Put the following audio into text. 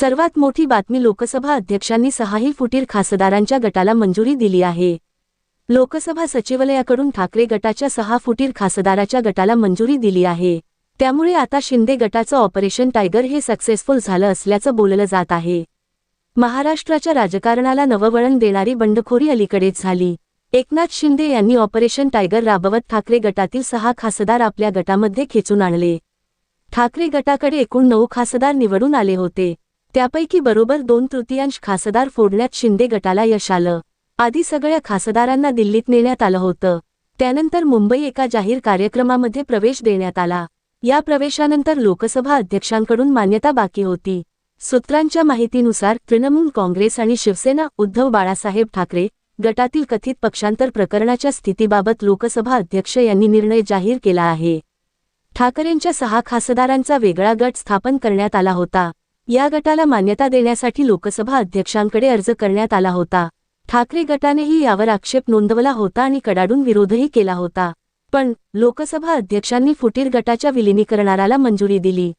सर्वात मोठी बातमी लोकसभा अध्यक्षांनी 6ही फुटीर खासदारांच्या गटाला मंजुरी दिली आहे। लोकसभा सचिवालयाकडून ठाकरे गटाच्या 6 फुटीर खासदाराच्या गटाला मंजुरी दिली आहे। त्यामुळे आता शिंदे गटाचं ऑपरेशन टायगर हे सक्सेसफुल झालं असल्याचं बोललं जात आहे। महाराष्ट्राच्या राजकारणाला नववळण देणारी बंडखोरी अलीकडेच झाली। एकनाथ शिंदे यांनी ऑपरेशन टायगर राबवत ठाकरे गटातील 6 खासदार आपल्या गटामध्ये खेचून आणले। ठाकरे गटाकडे एकूण 9 खासदार निवडून आले होते, त्यापैकी बरोबर 2/3 खासदार फोडण्यात शिंदे गटाला यश आलं। आधी सगळ्या खासदारांना दिल्लीत नेण्यात आलं होतं, त्यानंतर मुंबई एका जाहीर कार्यक्रमामध्ये प्रवेश देण्यात आला। या प्रवेशानंतर लोकसभा अध्यक्षांकडून मान्यता बाकी होती। सूत्रांच्या माहितीनुसार तृणमूल काँग्रेस आणि शिवसेना उद्धव बाळासाहेब ठाकरे गटातील कथित पक्षांतर प्रकरणाच्या स्थितीबाबत लोकसभा अध्यक्ष यांनी निर्णय जाहीर केला आहे। ठाकरेंच्या 6 खासदारांचा वेगळा गट स्थापन करण्यात आला होता। या गटाला मान्यता देण्यासाठी लोकसभा अध्यक्षांकडे अर्ज करण्यात आला होता। ठाकरे गटानेही यावर आक्षेप नोंदवला होता आणि कडाडून विरोधही केला होता, पण लोकसभा अध्यक्षांनी फुटीर गटाच्या विलीनीकरणाला मंजुरी दिली।